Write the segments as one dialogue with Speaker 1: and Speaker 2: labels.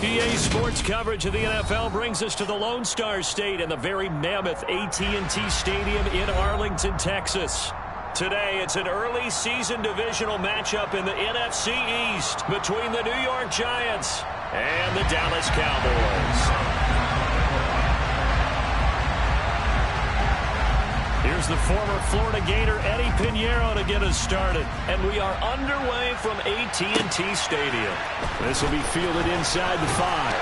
Speaker 1: EA Sports coverage of the NFL brings us to the Lone Star State and the very mammoth AT&T Stadium in Arlington, Texas. Today, it's an early season divisional matchup in the NFC East between the New York Giants and the Dallas Cowboys. Here's the former Florida Gator Eddie Pinheiro to get us started. And we are underway from AT&T Stadium. This will be fielded inside the 5.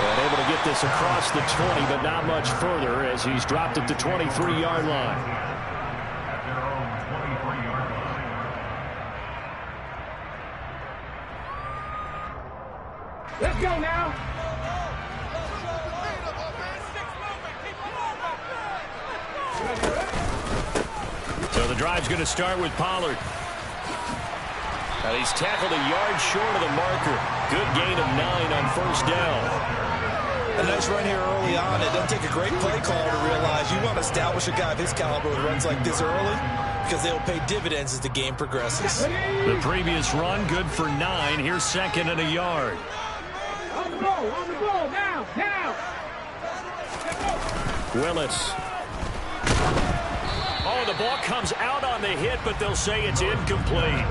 Speaker 1: And able to get this across the 20, but not much further as he's dropped at the 23-yard line.
Speaker 2: Let's go now.
Speaker 1: So the drive's going to start with Pollard. And he's tackled a yard short of the marker. Good gain of 9 on first down.
Speaker 3: A nice run here early on. It doesn't take a great play caller to realize you want to establish a guy of his caliber with runs like this early because they'll pay dividends as the game progresses.
Speaker 1: The previous run, good for 9. Here's second and a yard.
Speaker 2: On the ball, now.
Speaker 1: Willis. Oh, the ball comes out on the hit, but they'll say it's incomplete.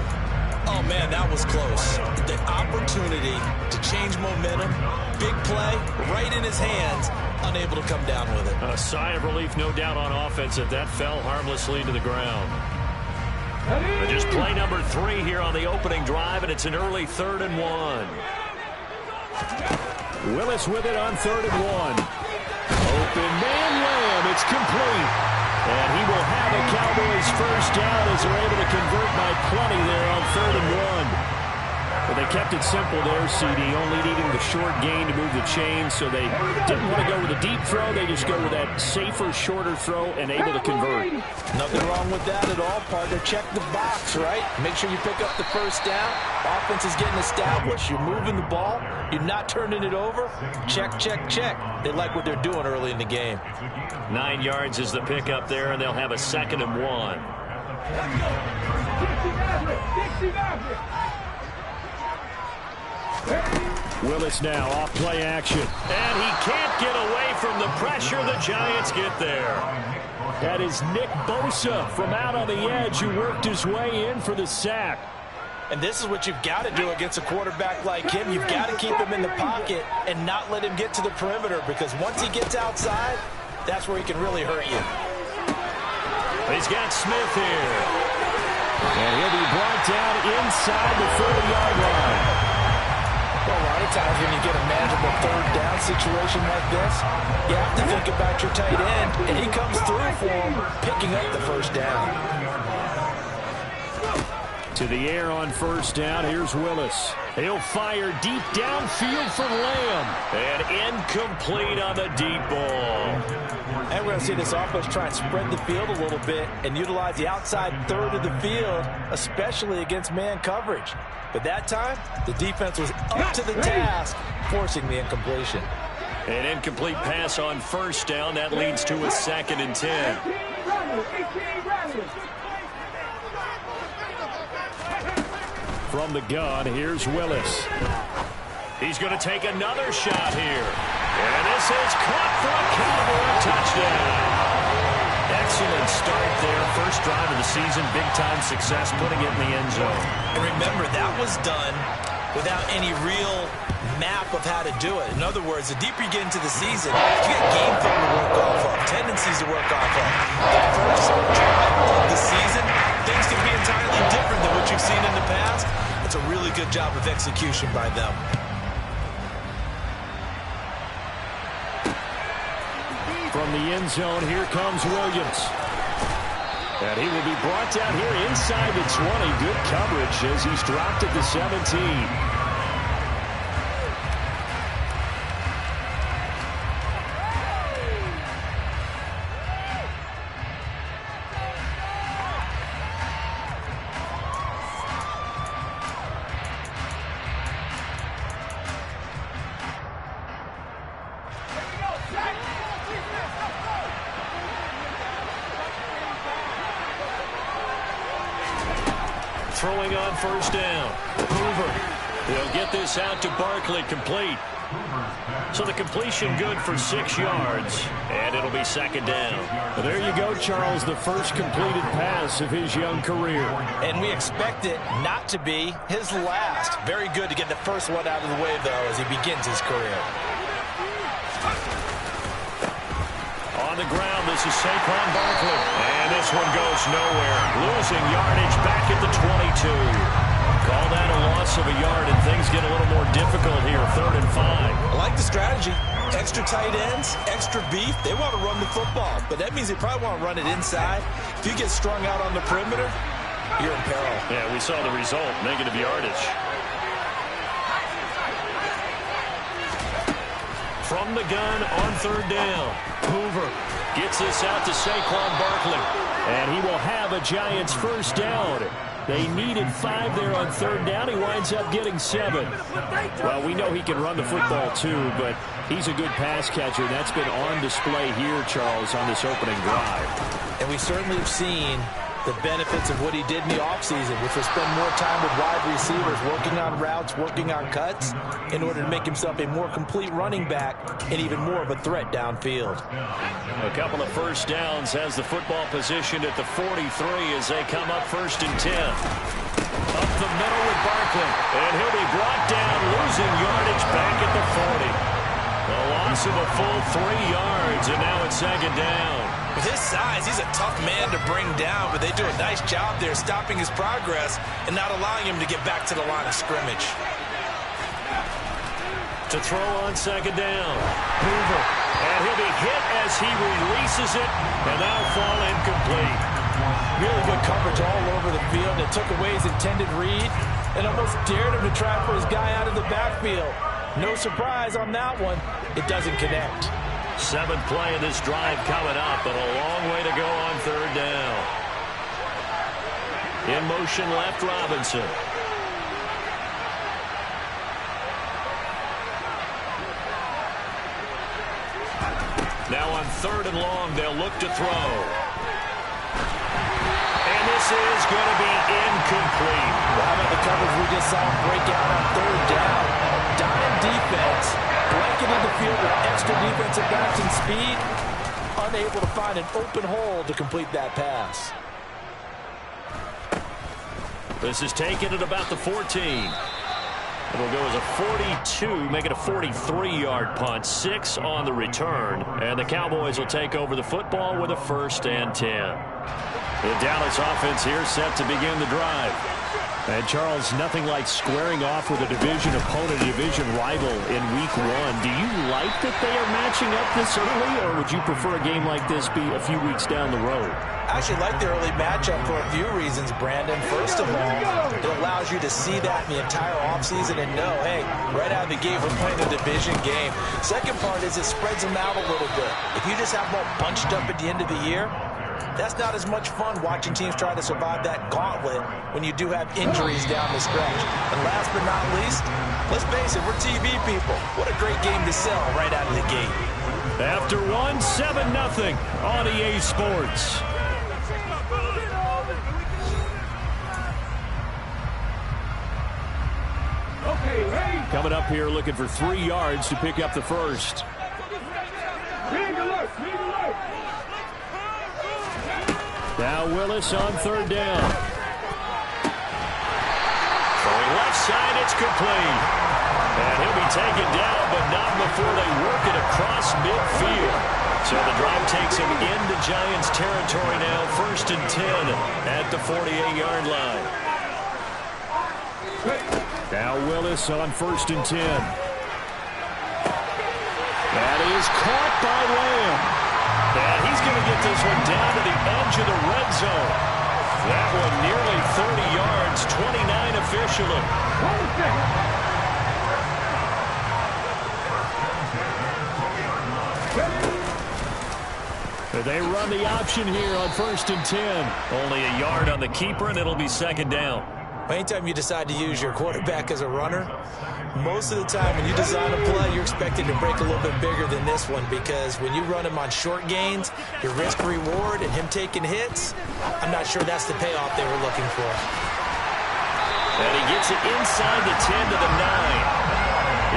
Speaker 3: Oh, man, that was close. The opportunity to change momentum, big play, right in his hands, unable to come down with it.
Speaker 1: A sigh of relief, no doubt, on offense that fell harmlessly to the ground. But just play number 3 here on the opening drive, and it's an early 3rd and 1. Willis with it on 3rd and 1. Open man, Lamb, it's complete. And he will have a Cowboys first down as they're able to convert by plenty there on 3rd and 1. But they kept it simple there, CD, only needing the short gain to move the chain, so they didn't want to go with a deep throw. They just go with that safer, shorter throw and able to convert.
Speaker 3: Nothing wrong with that at all, partner. Check the box, right? Make sure you pick up the first down. Offense is getting established. You're moving the ball. You're not turning it over. Check. They like what they're doing early in the game.
Speaker 1: 9 yards is the pickup there, and they'll have a 2nd and 1. Willis now off play action. And he can't get away from the pressure. The Giants get there. That is Nick Bosa from out on the edge who worked his way in for the sack.
Speaker 3: And this is what you've got to do against a quarterback like him. You've got to keep him in the pocket and not let him get to the perimeter, because once he gets outside, that's where he can really hurt you.
Speaker 1: He's got Smith here. And he'll be brought down inside the 40-yard line.
Speaker 3: Well, a lot of times when you get a manageable 3rd down situation like this, you have to think about your tight end, and he comes through for him, picking up the first down.
Speaker 1: To the air on first down. Here's Willis. He'll fire deep downfield for Lamb. And incomplete on the deep ball.
Speaker 3: And we're going to see this offense try and spread the field a little bit and utilize the outside 3rd of the field, especially against man coverage. But that time, the defense was up to the task, forcing the incompletion.
Speaker 1: An incomplete pass on first down. That leads to a 2nd and 10. From the gun, here's Willis. He's going to take another shot here. And this is caught for a Cowboy touchdown. Excellent start there. First drive of the season. Big-time success, putting it in the end zone.
Speaker 3: And remember, that was done without any real map of how to do it. In other words, the deeper you get into the season, you get game film to work off of, tendencies to work off of. The first drive of the season, things can be entirely different than what you've seen in the past. It's a really good job of execution by them.
Speaker 1: From the end zone, here comes Williams. And he will be brought down here inside the 20. Good coverage as he's dropped at the 17. Throwing on first down. Hoover. They'll get this out to Barkley, complete. So the completion good for 6 yards, and it'll be second down. Well, there you go, Charles, the first completed pass of his young career.
Speaker 3: And we expect it not to be his last. Very good to get the first one out of the way, though, as he begins his career.
Speaker 1: On the ground, this is Saquon Barkley. And this one goes nowhere. Losing yardage back at the 22. Call that a loss of a yard, and things get a little more difficult here, 3rd and 5.
Speaker 3: I like the strategy. Extra tight ends, extra beef. They want to run the football, but that means they probably want to run it inside. If you get strung out on the perimeter, you're in peril.
Speaker 1: Yeah, we saw the result, negative yardage. From the gun on 3rd down, Hoover gets this out to Saquon Barkley, and he will have a Giants first down. They needed 5 there on 3rd down. He winds up getting 7. Well, we know he can run the football too, but he's a good pass catcher. That's been on display here, Charles, on this opening drive.
Speaker 3: And we certainly have seen the benefits of what he did in the offseason, which was spend more time with wide receivers, working on routes, working on cuts, in order to make himself a more complete running back and even more of a threat downfield.
Speaker 1: A couple of first downs, has the football positioned at the 43 as they come up 1st and 10. Up the middle with Barkley, and he'll be brought down, losing yardage back at the 40. A loss of a full 3 yards, and now it's 2nd down.
Speaker 3: With his size, he's a tough man to bring down, but they do a nice job there stopping his progress and not allowing him to get back to the line of scrimmage.
Speaker 1: To throw on 2nd down, Hoover, and he'll be hit as he releases it, and that'll fall incomplete.
Speaker 3: Really good coverage all over the field. It took away his intended read and almost dared him to try for his guy out of the backfield. No surprise on that one. It doesn't connect.
Speaker 1: 7th play of this drive coming up, and a long way to go on 3rd down. In motion left, Robinson. Now on 3rd and long, they'll look to throw. And this is going to be incomplete.
Speaker 3: How about the coverage we just saw break out on 3rd down? Dime defense, blanketed the field with extra defensive backs and speed, unable to find an open hole to complete that pass.
Speaker 1: This is taken at about the 14. It'll go as a 42, make it a 43-yard punt, 6 on the return, and the Cowboys will take over the football with a 1st and 10. The Dallas offense here set to begin the drive. And, Charles, nothing like squaring off with a division opponent, a division rival in Week 1. Do you like that they are matching up this early, or would you prefer a game like this be a few weeks down the road?
Speaker 3: I actually like the early matchup for a few reasons, Brandon. First of all, it allows you to see that in the entire offseason and know, hey, right out of the gate, we're playing a division game. Second part is it spreads them out a little bit. If you just have them all bunched up at the end of the year, that's not as much fun watching teams try to survive that gauntlet when you do have injuries down the stretch. And last but not least, let's face it, we're TV people. What a great game to sell right out of the gate.
Speaker 1: After 1, 7-0 on EA Sports. Coming up here looking for 3 yards to pick up the first. Now Willis on 3rd down. Throwing left side, it's complete. And he'll be taken down, but not before they work it across midfield. So the drive takes him into Giants territory now, 1st and 10 at the 48-yard line. Now Willis on 1st and 10. That is caught by Lamb. And he's going to get this one down to the edge of the red zone. That one nearly 30 yards, 29 officially. They run the option here on 1st and 10. Only a yard on the keeper, and it'll be 2nd down.
Speaker 3: Anytime you decide to use your quarterback as a runner, most of the time when you design a play, you're expected to break a little bit bigger than this one, because when you run him on short gains, your risk-reward and him taking hits, I'm not sure that's the payoff they were looking for.
Speaker 1: And he gets it inside the 10 to the 9.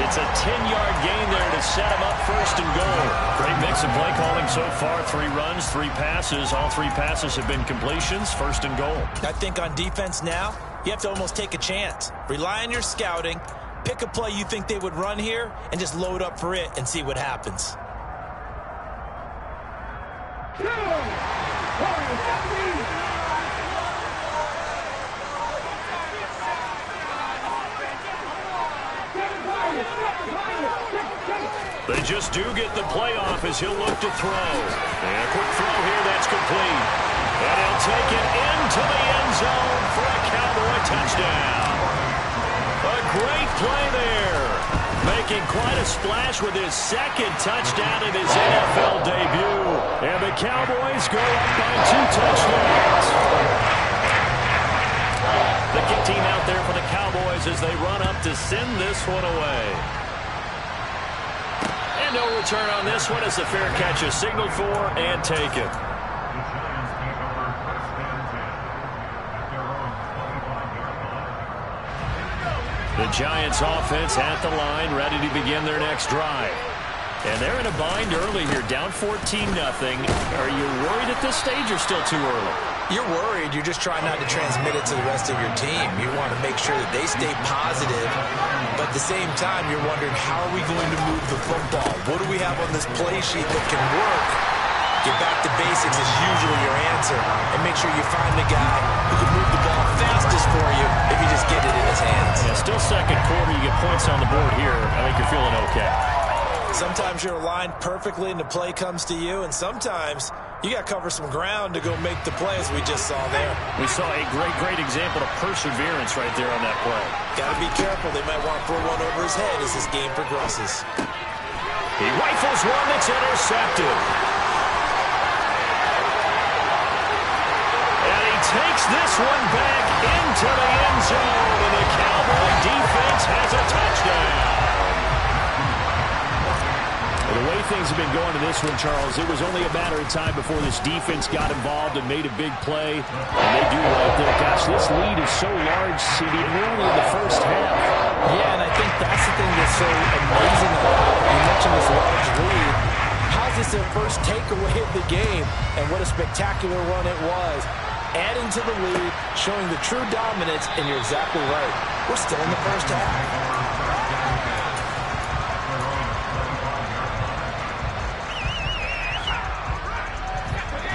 Speaker 1: It's a 10-yard gain there to set him up first and goal.
Speaker 4: Great mix of play calling so far. 3 runs, 3 passes. All 3 passes have been completions. First and goal.
Speaker 3: I think on defense now, you have to almost take a chance. Rely on your scouting. Pick a play you think they would run here and just load up for it and see what happens.
Speaker 4: They just do get the play off as he'll look to throw. And a quick throw here, that's complete. And he'll take it into the end zone for a Cowboy touchdown. A great play there. Making quite a splash with his second touchdown in his NFL debut. And the Cowboys go up by 2 touchdowns. The kick team out there for the Cowboys as they run up to send this one away. And no return on this one as the fair catch is signaled for and taken. The Giants offense at the line, ready to begin their next drive. And they're in a bind early here, down 14-0. Are you worried at this stage or still too early?
Speaker 3: You're worried. You're just trying not to transmit it to the rest of your team. You want to make sure that they stay positive. But at the same time, you're wondering, how are we going to move the football? What do we have on this play sheet that can work? Get back to basics is usually your answer. And make sure you find the guy who can move the ball fastest for you if you just get it in his hands.
Speaker 4: Yeah, still second quarter. You get points on the board here. I think you're feeling okay.
Speaker 3: Sometimes you're aligned perfectly and the play comes to you, and sometimes you got to cover some ground to go make the play, as we just saw there.
Speaker 4: We saw a great example of perseverance right there on that play.
Speaker 3: Got to be careful. They might want to throw one over his head as this game progresses.
Speaker 4: He rifles one that's intercepted. And he takes this one back into the end zone, and the Cowboy defense has a touchdown.
Speaker 1: The way things have been going to this one, Charles, it was only a matter of time before this defense got involved and made a big play. And they do right there. Gosh, this lead is so large, CD, nearly in the first half.
Speaker 3: Yeah, and I think that's the thing that's so amazing about it. You mentioned this large lead. How's this their first takeaway of the game? And what a spectacular run it was. Adding to the lead, showing the true dominance, and you're exactly right. We're still in the first half.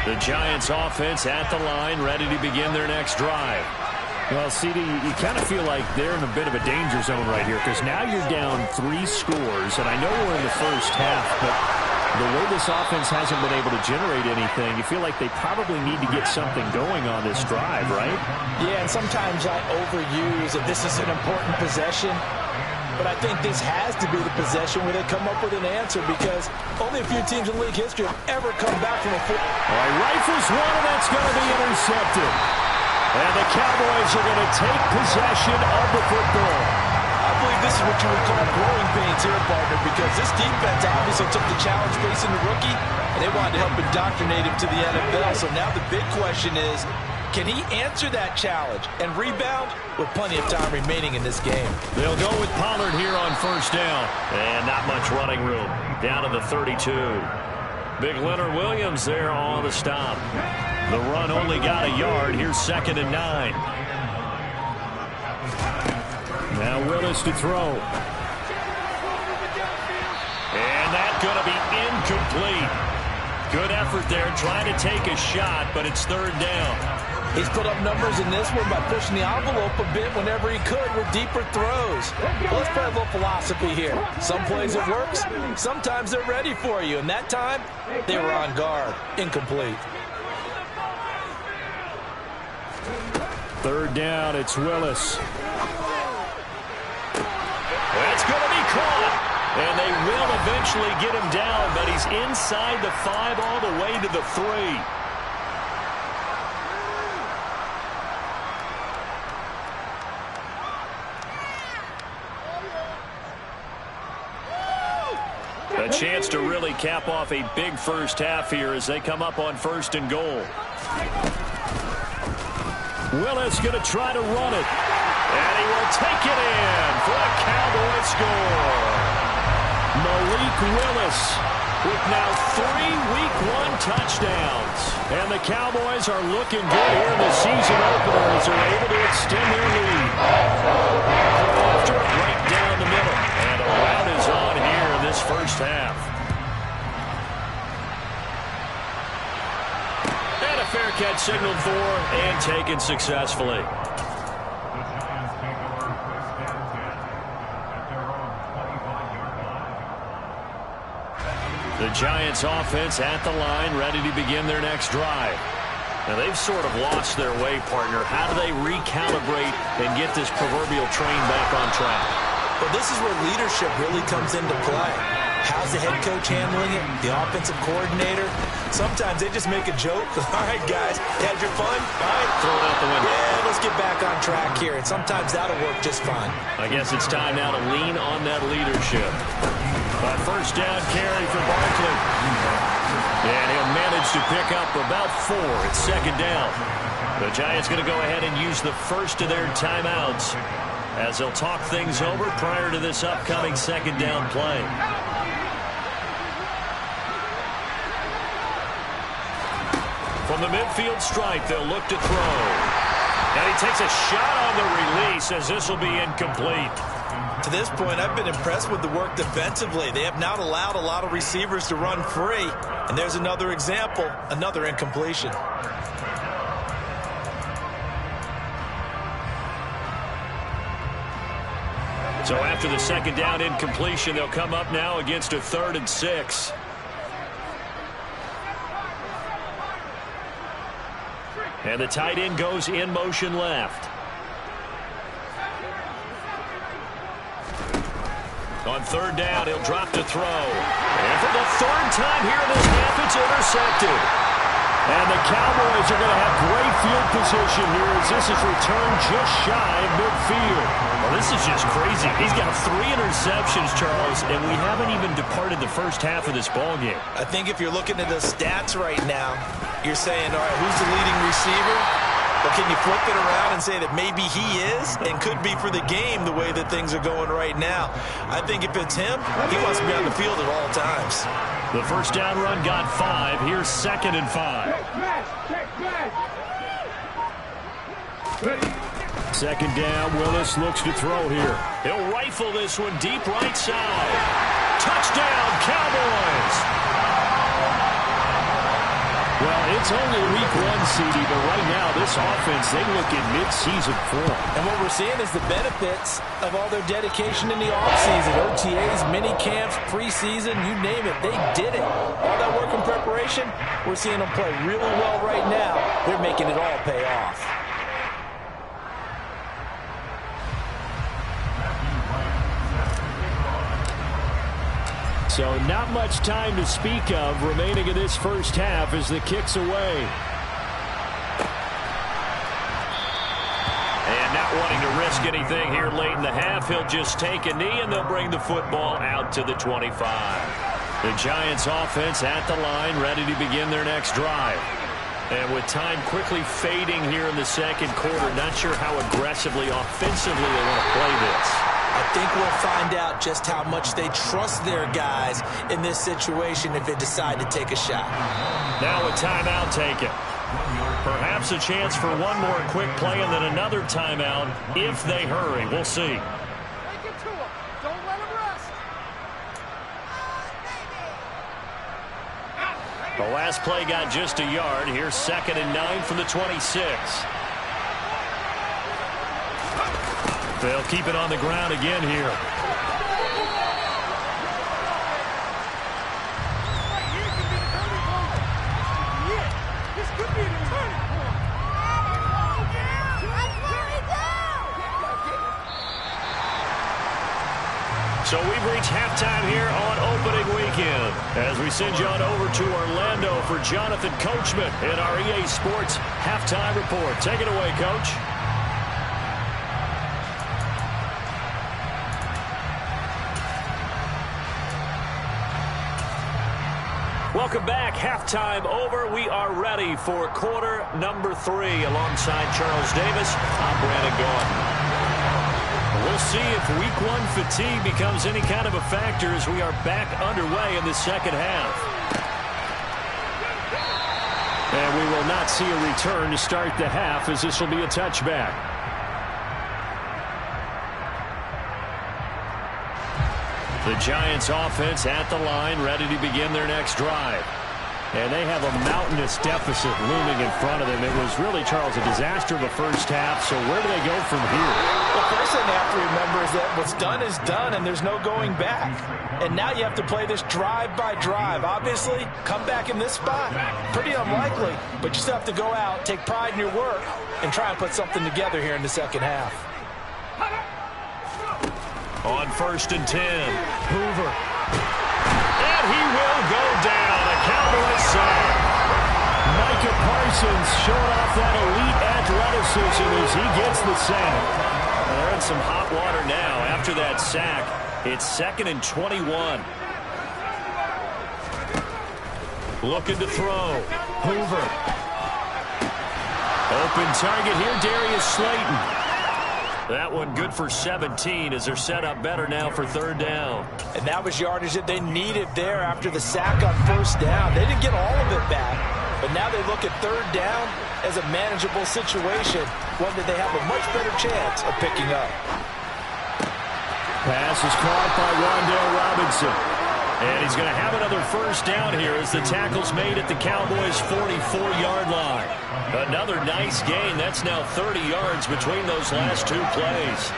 Speaker 4: The Giants offense at the line, ready to begin their next drive.
Speaker 1: Well, CD, you kind of feel like they're in a bit of a danger zone right here because now you're down 3 scores, and I know we're in the first half, but the way this offense hasn't been able to generate anything, you feel like they probably need to get something going on this drive, right?
Speaker 3: Yeah, and sometimes I overuse that this is an important possession. But I think this has to be the possession where they come up with an answer, because only a few teams in league history have ever come back from a full.
Speaker 1: All right, rifles one, and that's going to be intercepted. And the Cowboys are going to take possession of the football.
Speaker 3: I believe this is what you would call growing pains here, partner, because this defense obviously took the challenge facing the rookie, and they wanted to help indoctrinate him to the NFL. So now the big question is, can he answer that challenge and rebound with plenty of time remaining in this game?
Speaker 4: They'll go with Pollard here on first down. And not much running room. Down to the 32. Big Leonard Williams there on the stop. The run only got a yard. Here's 2nd and 9.
Speaker 1: Now Willis to throw.
Speaker 4: And that's going to be incomplete. Good effort there, trying to take a shot, but it's 3rd down.
Speaker 3: He's put up numbers in this one by pushing the envelope a bit whenever he could with deeper throws. Let's play a little philosophy here. Some plays it works, sometimes they're ready for you, and that time they were on guard. Incomplete.
Speaker 1: 3rd down, it's Willis.
Speaker 4: That's going to be caught. And they will eventually get him down, but he's inside the 5 all the way to the 3. A chance to really cap off a big first half here as they come up on 1st and goal.
Speaker 1: Willis going to try to run it. And he will take it in for a Cowboy score. Malik Willis with now 3 Week 1 touchdowns. And the Cowboys are looking good here in the season opener as they're able to extend their lead. After it right down the middle. And a rout is on here in this first half. And a fair catch signaled for and taken successfully. The Giants offense at the line, ready to begin their next drive. Now, they've sort of lost their way, partner. How do they recalibrate and get this proverbial train back on track?
Speaker 3: Well, this is where leadership really comes into play. How's the head coach handling it? The offensive coordinator? Sometimes they just make a joke. All right, guys, had your fun? All right.
Speaker 1: Throw it out the window.
Speaker 3: Yeah, let's get back on track here. And sometimes that'll work just fine.
Speaker 1: I guess it's time now to lean on that leadership. A first down carry for Barkley. And he'll manage to pick up about 4 at second down. The Giants going to go ahead and use the first of their timeouts as they'll talk things over prior to this upcoming second down play. From the midfield stripe, they'll look to throw. And he takes a shot on the release as this will be incomplete.
Speaker 3: To this point, I've been impressed with the work defensively. They have not allowed a lot of receivers to run free. And there's another example, another incompletion.
Speaker 1: So after the second down incompletion, they'll come up now against a 3rd and 6. And the tight end goes in motion left. On 3rd down, he'll drop to throw. And for the 3rd time here in this half, it's intercepted. And the Cowboys are going to have great field position here as this is returned just shy of midfield. Well, this is just crazy. He's got 3 interceptions, Charles, and we haven't even departed the first half of this ballgame.
Speaker 3: I think if you're looking at the stats right now, you're saying, all right, who's the leading receiver? But can you flip it around and say that maybe he is and could be for the game the way that things are going right now? I think if it's him, he wants to be on the field at all times.
Speaker 1: The first down run got 5. Here's 2nd and 5. Second down, Willis looks to throw here. He'll rifle this one deep right side. Touchdown, Cowboys! Well, it's only week 1, CD, but right now this offense, they look in mid-season form.
Speaker 3: And what we're seeing is the benefits of all their dedication in the offseason. OTAs, mini camps, preseason, you name it, they did it. All that work in preparation, we're seeing them play really well right now. They're making it all pay off.
Speaker 1: So not much time to speak of remaining in this first half as the kick's away. And not wanting to risk anything here late in the half, he'll just take a knee and they'll bring the football out to the 25. The Giants offense at the line, ready to begin their next drive. And with time quickly fading here in the second quarter, not sure how aggressively, offensively they want to play this.
Speaker 3: I think we'll find out just how much they trust their guys in this situation if they decide to take a shot.
Speaker 1: Now a timeout taken. Perhaps a chance for one more quick play and then another timeout if they hurry. We'll see.
Speaker 2: Take it to him. Don't let him rest.
Speaker 1: The last play got just a yard. Here's 2nd and 9 from the 26. They'll keep it on the ground again here.
Speaker 2: This could be the turning point.
Speaker 1: So we've reached halftime here on opening weekend as we send you on over to Orlando for Jonathan Coachman in our EA Sports halftime report. Take it away, Coach. Welcome back. Halftime over. We are ready for quarter number 3. Alongside Charles Davis, I'm Brandon Gaudin.
Speaker 4: We'll see if week one fatigue becomes any kind of a factor as we are back underway in the second half. And we will not see a return to start the half, as this will be a touchback. The Giants offense at the line, ready to begin their next drive. And they have a mountainous deficit looming in front of them. It was really, Charles, a disaster of a first half. So where do they go from here?
Speaker 3: The first thing they have to remember is that what's done is done, and there's no going back. And now you have to play this drive by drive. Obviously, come back in this spot, pretty unlikely. But you still have to go out, take pride in your work, and try and put something together here in the second half.
Speaker 4: On 1st and 10, Hoover. And he will go down. A Cowboys sack. Micah Parsons showing off that elite athleticism as he gets the sack. Well, they're in some hot water now. After that sack, it's 2nd and 21. Looking to throw. Hoover. Open target here, Darius Slayton. That one good for 17 as they're set up better now for 3rd down.
Speaker 3: And that was yardage that they needed there after the sack on 1st down. They didn't get all of it back, but now they look at 3rd down as a manageable situation, one that they have a much better chance of picking up.
Speaker 4: Pass is caught by Wan'Dale Robinson. And he's going to have another 1st down here as the tackle's made at the Cowboys' 44-yard line. Another nice gain. That's now 30 yards between those last 2 plays.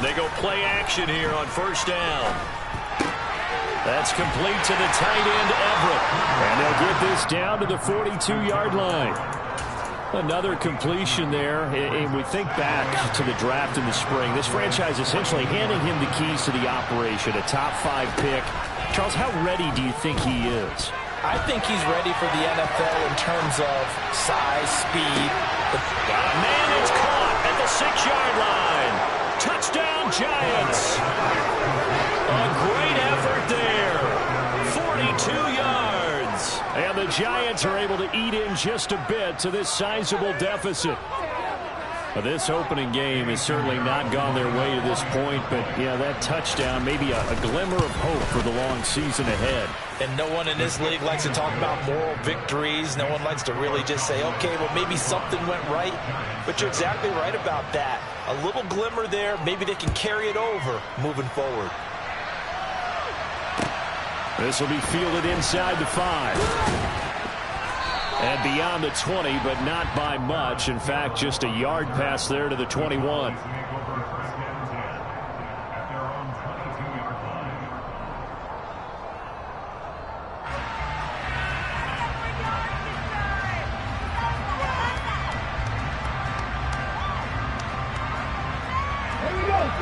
Speaker 4: They go play action here on 1st down. That's complete to the tight end, Everett. And they'll get this down to the 42-yard line. Another completion there, and we think back to the draft in the spring. This franchise essentially handing him the keys to the operation, a top 5 pick. Charles, how ready do you think he is?
Speaker 3: I think he's ready for the NFL in terms of size, speed.
Speaker 4: Man, it's caught at the 6-yard line. Touchdown, Giants. A great effort there. 42 yards. And the Giants are able to eat in just a bit to this sizable deficit. This opening game has certainly not gone their way to this point, but yeah, that touchdown, maybe a glimmer of hope for the long season ahead.
Speaker 3: And no one in this league likes to talk about moral victories. No one likes to really just say, okay, well, maybe something went right. But you're exactly right about that. A little glimmer there. Maybe they can carry it over moving forward.
Speaker 4: This will be fielded inside the 5. And beyond the 20, but not by much. In fact, just a yard pass there to the 21.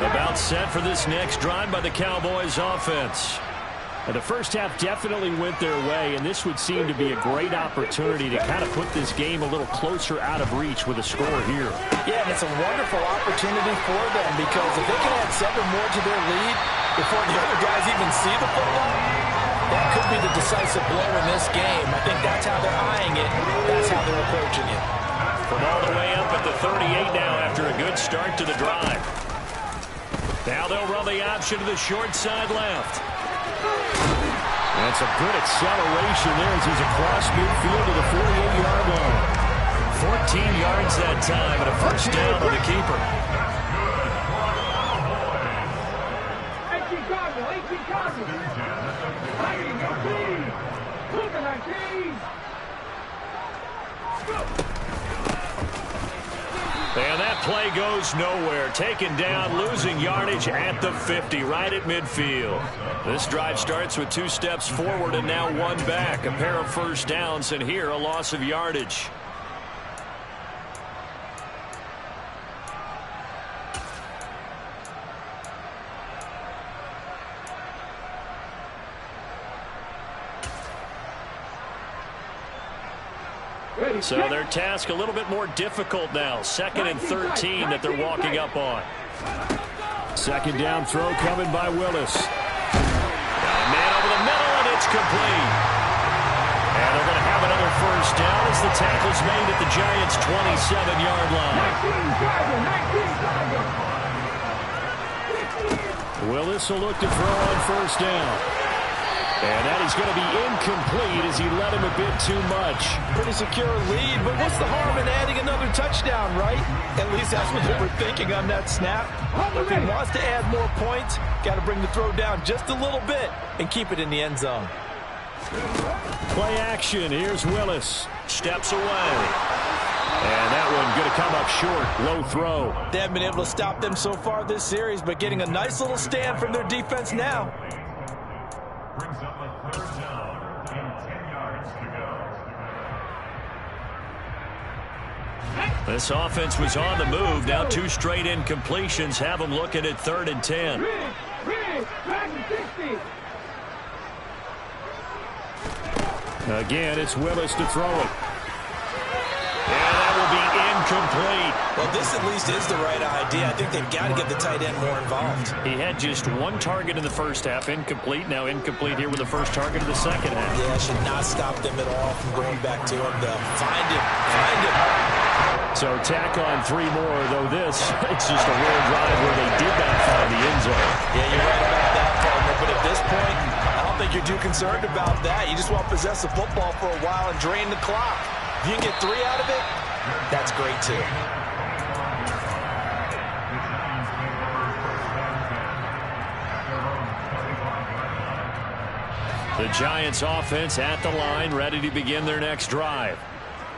Speaker 4: About set for this next drive by the Cowboys offense. The first half definitely went their way, and this would seem to be a great opportunity to kind of put this game a little closer out of reach with a score here.
Speaker 3: Yeah, and it's a wonderful opportunity for them because if they can add 7 more to their lead before the other guys even see the football, that could be the decisive blow in this game. I think that's how they're eyeing it. That's how they're approaching it.
Speaker 4: From all the way up at the 38 now after a good start to the drive. Now they'll run the option to the short side left. That's a good acceleration there as he's across midfield to the 48-yard line. 14 yards that time and a 1st down on the keeper.
Speaker 2: 18 Cardinal, 18 Cardinal. 19.
Speaker 4: And that play goes nowhere. Taken down, losing yardage at the 50, right at midfield. This drive starts with 2 steps forward and now 1 back. A pair of 1st downs, and here a loss of yardage. So their task a little bit more difficult now. 2nd and 13 that they're walking up on. 2nd down throw coming by Willis. Man over the middle, and it's complete. And they're going to have another
Speaker 1: first down as the tackle's made at the Giants' 27-yard line. Willis will look to throw on first down. And that is going to be incomplete as he led him a bit too much.
Speaker 3: Pretty secure lead, but what's the harm in adding another touchdown, right? At least that's what they were thinking on that snap. If he wants to add more points, got to bring the throw down just a little bit and keep it in the end zone.
Speaker 1: Play action. Here's Willis. Steps away. And that one going to come up short. Low throw.
Speaker 3: They haven't been able to stop them so far this series, but getting a nice little stand from their defense now.
Speaker 5: Brings up a third down and 10 yards to go.
Speaker 1: This offense was on the move. Now 2 straight incompletions have them looking at 3rd and 10. Again, it's Willis to throw it. And that will be incomplete.
Speaker 3: Well, this at least is the right idea. I think they've got to get the tight end more involved.
Speaker 1: He had just 1 target in the first half, incomplete. Now incomplete here with the first target of the second half.
Speaker 3: Yeah, should not stop them at all from going back to him. Find him.
Speaker 1: So tack on 3 more, though this, it's just a rare drive where they did not find the end zone.
Speaker 3: Yeah, you're right about that, partner. But at this point, I don't think you're too concerned about that. You just want to possess the football for a while and drain the clock. If you can get 3 out of it, that's great, too.
Speaker 1: The Giants offense at the line, ready to begin their next drive.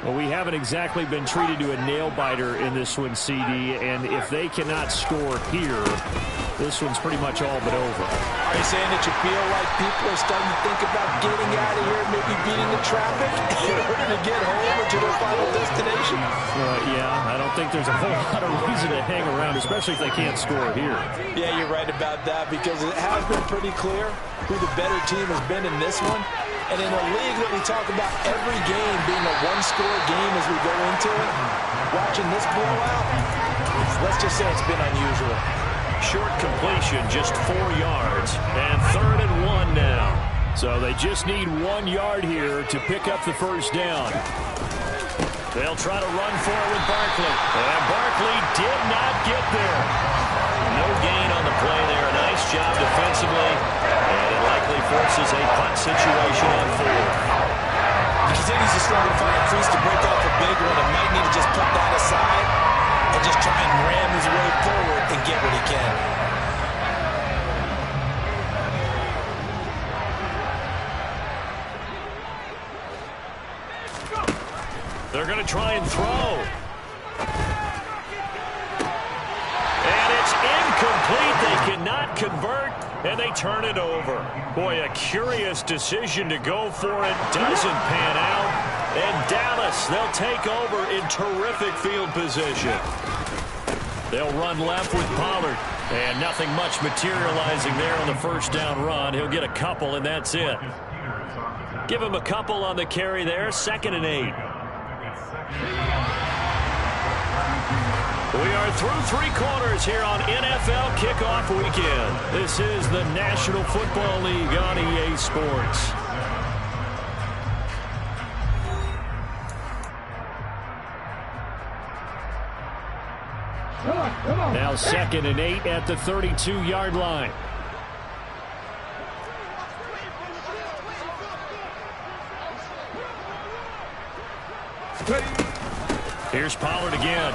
Speaker 1: Well, we haven't exactly been treated to a nail-biter in this one, CD, and if they cannot score here, this one's pretty much all but over.
Speaker 3: Are you saying that you feel like people are starting to think about getting out of here, maybe beating the traffic in order to get home or to their final destination?
Speaker 1: Yeah, I don't think there's a whole lot of reason to hang around, especially if they can't score here.
Speaker 3: Yeah, you're right about that because it has been pretty clear who the better team has been in this one. And in a league that we talk about every game being a one-score game as we go into it, watching this blowout, let's just say it's been unusual.
Speaker 1: Short completion, just 4 yards, and 3rd and 1 now. So they just need 1 yard here to pick up the first down. They'll try to run for it with Barkley. And Barkley did not get there. No gain on the play there. A nice job defensively. And it likely forces a punt situation on 4th.
Speaker 3: He continues to struggle to find a crease to break off a big one. And might need to just put that aside and just try and ram his way forward and get what he can.
Speaker 1: They're going to try and throw. And it's incomplete. They cannot convert, and they turn it over. Boy, a curious decision to go for it. Doesn't pan out. And Dallas, they'll take over in terrific field position. They'll run left with Pollard. And nothing much materializing there on the first down run. He'll get a couple, and that's it. Give him a couple on the carry there. 2nd and 8. We are through 3 quarters here on NFL Kickoff Weekend. This is the National Football League on EA Sports. Now 2nd and 8 at the 32-yard line. Here's Pollard again.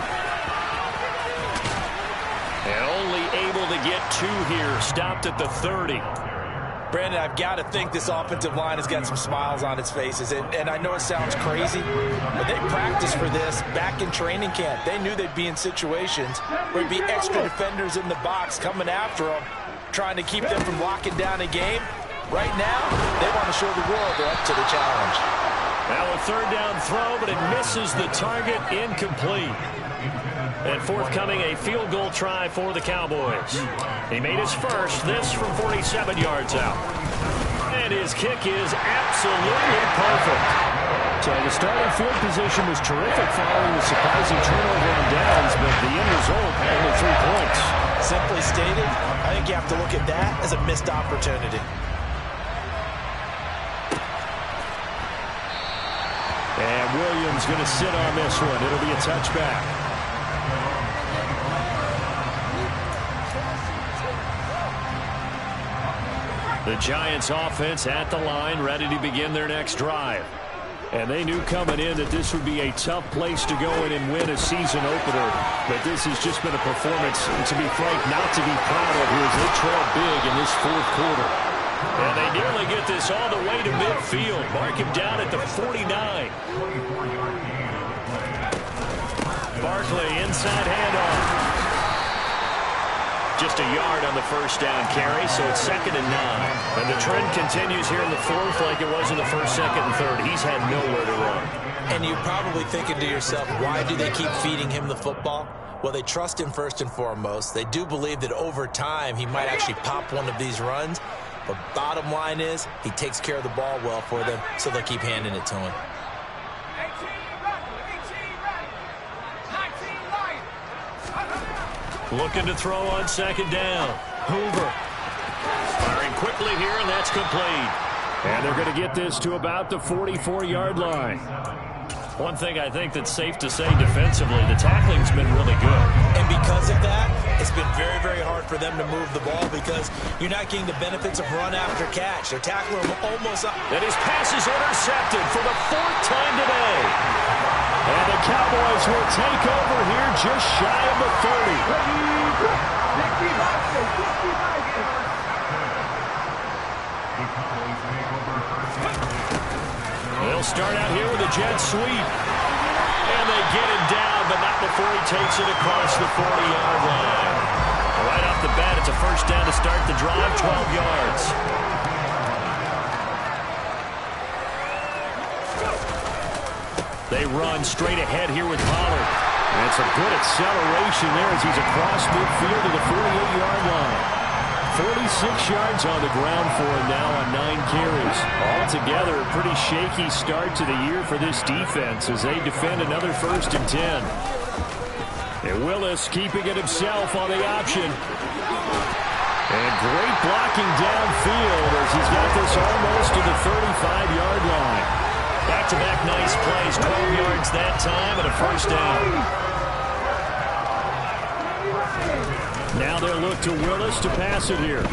Speaker 1: And only able to get 2 here. Stopped at the 30.
Speaker 3: Brandon, I've got to think this offensive line has got some smiles on its faces. And I know it sounds crazy, but they practiced for this back in training camp. They knew they'd be in situations where there'd be extra defenders in the box coming after them, trying to keep them from locking down a game. Right now, they want to show the world they're up to the challenge.
Speaker 1: Now a 3rd down throw, but it misses the target. Incomplete. And forthcoming, a field goal try for the Cowboys. He made his first, this from 47 yards out. And his kick is absolutely perfect. So the starting field position was terrific following the surprising turnover on downs, but the end result, only 3 points.
Speaker 3: Simply stated, I think you have to look at that as a missed opportunity.
Speaker 1: Williams going to sit on this one. It'll be a touchback. The Giants offense at the line, ready to begin their next drive. And they knew coming in that this would be a tough place to go in and win a season opener. But this has just been a performance, to be frank, not to be proud of here as they trail big in this fourth quarter. And they nearly get this all the way to midfield. Mark him down at the 49. Barkley, inside handoff. Just a yard on the first down carry, so it's 2nd and 9. And the trend continues here in the fourth like it was in the first, second, and third. He's had nowhere to run.
Speaker 3: And you're probably thinking to yourself, why do they keep feeding him the football? Well, they trust him first and foremost. They do believe that over time he might actually pop one of these runs. But bottom line is he takes care of the ball well for them, so they'll keep handing it to him.
Speaker 1: Looking to throw on 2nd down. Hoover. Firing quickly here, and that's complete. And they're going to get this to about the 44-yard line. One thing I think that's safe to say defensively, the tackling's been really good.
Speaker 3: And because of that, it's been very, very hard for them to move the ball because you're not getting the benefits of run after catch. They're tackling him almost up.
Speaker 1: And his pass is intercepted for the 4th time today. And the Cowboys will take over here just shy of the 30. They'll start out here with a jet sweep. And they get him down, but not before he takes it across the 40-yard line. Right off the bat, it's a first down to start the drive, 12 yards. They run straight ahead here with Pollard. And it's a good acceleration there as he's across midfield to the 48-yard line. 46 yards on the ground for him now on 9 carries. Altogether, a pretty shaky start to the year for this defense as they defend another 1st and 10. And Willis keeping it himself on the option. And great blocking downfield as he's got this almost to the 35-yard line. Back-to-back nice plays, 12 yards that time and a first down. Now they'll look to Willis to pass it here.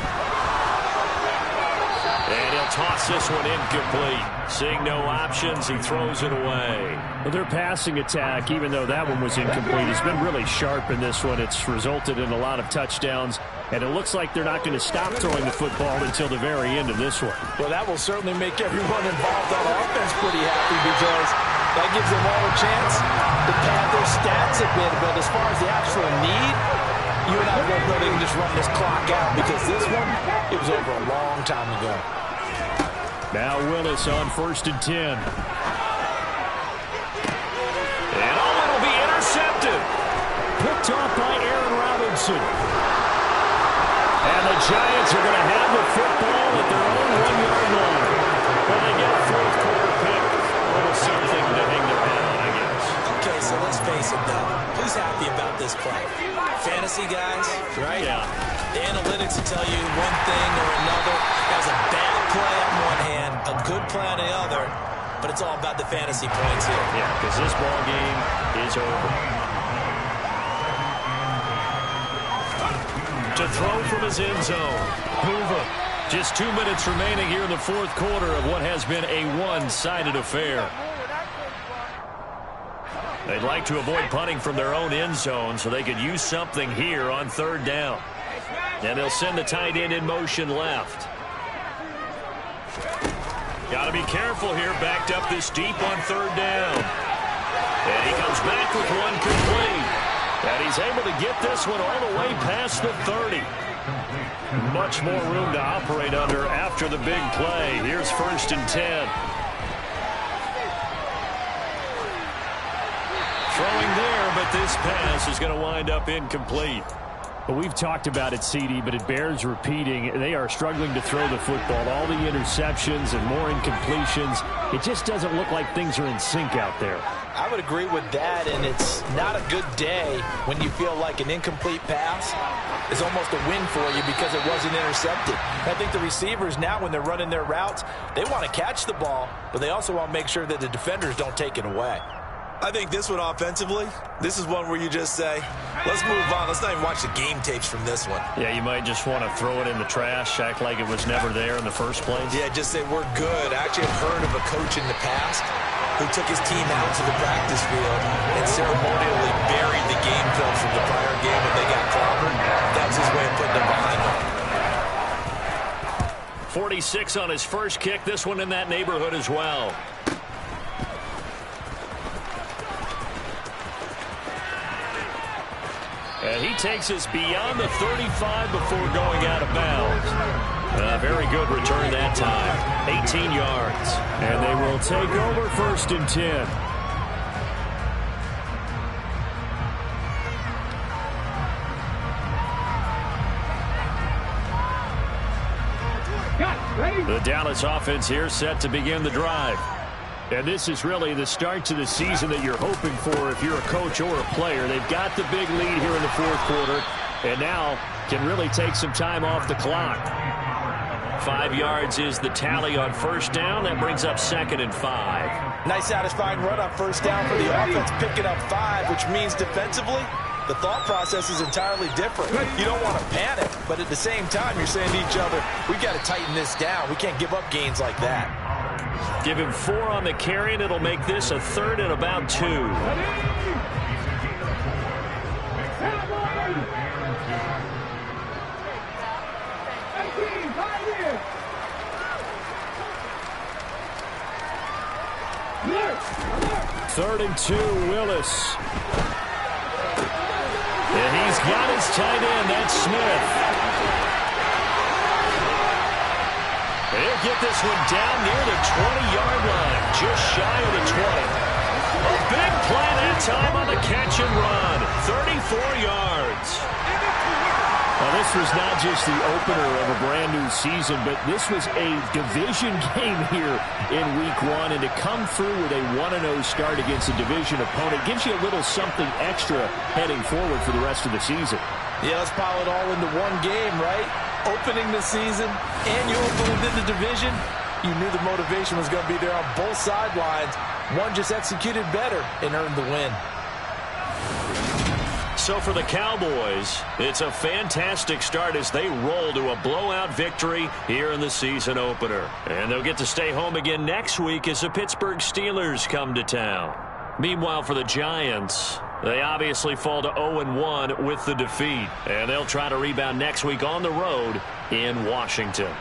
Speaker 1: And he'll toss this one incomplete. Seeing no options, he throws it away. Well, their passing attack, even though that one was incomplete, has been really sharp in this one. It's resulted in a lot of touchdowns. And it looks like they're not going to stop throwing the football until the very end of this one.
Speaker 3: Well, that will certainly make everyone involved on offense pretty happy because that gives them all a chance to pad their stats a bit. But as far as the actual need, you and I both know they can just run this clock out because this one, it was over a long time ago.
Speaker 1: Now Willis on 1st and 10. And it'll be intercepted. Picked off by Aaron Robinson. And the Giants are going to have the football at their own 1-yard line. Well, they get a 4th quarter pick. A little something to hang their hat on, I guess.
Speaker 3: Okay, so let's face it, though. Who's happy about this play? Fantasy guys, right?
Speaker 1: Yeah.
Speaker 3: The analytics will tell you one thing or another. That was a bad play on one hand, a good play on the other, but it's all about the fantasy points here.
Speaker 1: Yeah, because this ball game is over. To throw from his end zone, Hoover. Just 2 minutes remaining here in the 4th quarter of what has been a one-sided affair. They'd like to avoid punting from their own end zone so they could use something here on 3rd down. And they'll send the tight end in motion left. Got to be careful here, backed up this deep on 3rd down. And he comes back with one complete. And he's able to get this one all the way past the 30. Much more room to operate under after the big play. Here's 1st and 10. Throwing there, but this pass is going to wind up incomplete. But we've talked about it, CD, but it bears repeating. They are struggling to throw the football. All the interceptions and more incompletions. It just doesn't look like things are in sync out there.
Speaker 3: I would agree with that, and it's not a good day when you feel like an incomplete pass is almost a win for you because it wasn't intercepted. I think the receivers now, when they're running their routes, they want to catch the ball, but they also want to make sure that the defenders don't take it away. I think this one offensively, this is one where you just say, let's move on. Let's not even watch the game tapes from this one.
Speaker 1: Yeah, you might just want to throw it in the trash, act like it was never there in the first place.
Speaker 3: Yeah, just say we're good. I actually have heard of a coach in the past who took his team out to the practice field and ceremonially buried the game film from the prior game when they got clobbered. That was his way of putting it behind them.
Speaker 4: 46 on his first kick. This one in that neighborhood as well. And he takes us beyond the 35 before going out of bounds. A very good return that time. 18 yards.
Speaker 1: And they will take over 1st and 10. The Dallas offense here set to begin the drive. And this is really the start to the season that you're hoping for if you're a coach or a player. They've got the big lead here in the 4th quarter, and now can really take some time off the clock. 5 yards is the tally on 1st down. That brings up 2nd and 5.
Speaker 3: Nice satisfying run on 1st down for the offense, picking up 5, which means defensively, the thought process is entirely different. You don't want to panic, but at the same time, you're saying to each other, we've got to tighten this down. We can't give up gains like that.
Speaker 4: Give him 4 on the carry, and it'll make this a 3rd and about 2.
Speaker 1: Third and 2, Willis. And he's got his tight end. That's Smith.
Speaker 4: He'll get this one down near the 20-yard line, just shy of the 20. A big play that time on the catch and run, 34 yards.
Speaker 1: Well, this was not just the opener of a brand-new season, but this was a division game here in Week 1, and to come through with a 1-0 start against a division opponent gives you a little something extra heading forward for the rest of the season.
Speaker 3: Yeah, let's pile it all into one game, right? Opening the season, and you open within the division. You knew the motivation was going to be there on both sidelines. One just executed better and earned the win.
Speaker 4: So for the Cowboys, it's a fantastic start as they roll to a blowout victory here in the season opener. And they'll get to stay home again next week as the Pittsburgh Steelers come to town. Meanwhile, for the Giants, they obviously fall to 0-1 with the defeat. And they'll try to rebound next week on the road in Washington.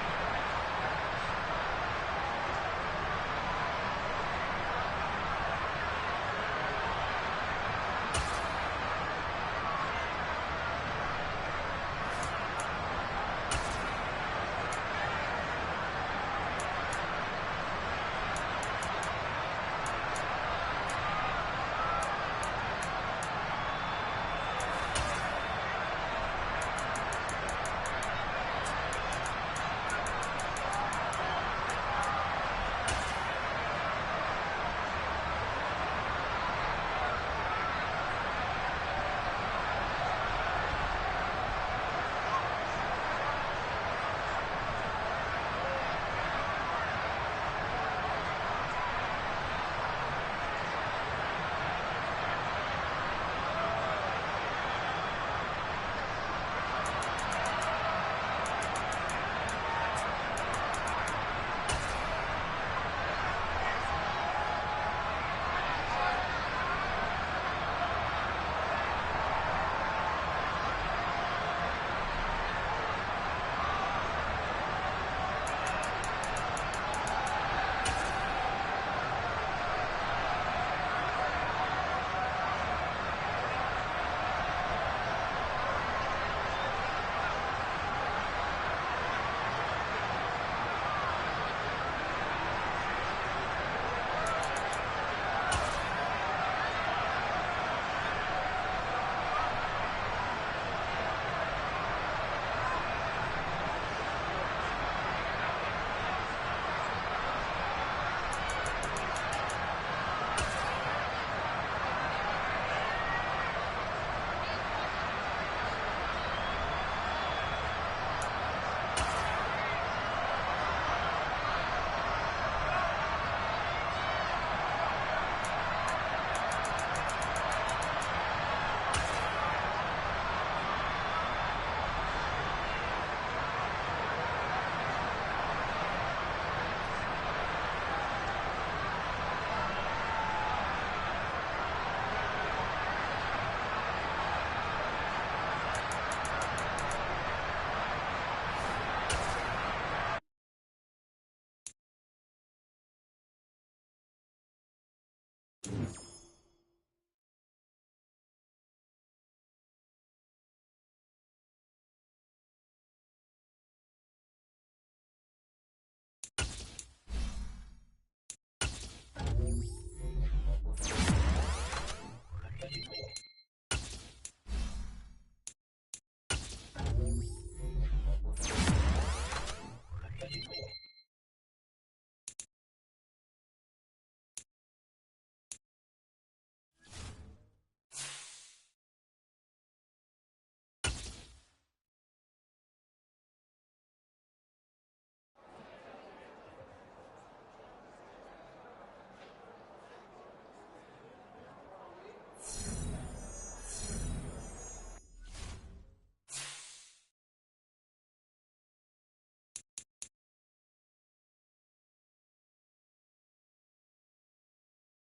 Speaker 1: 1.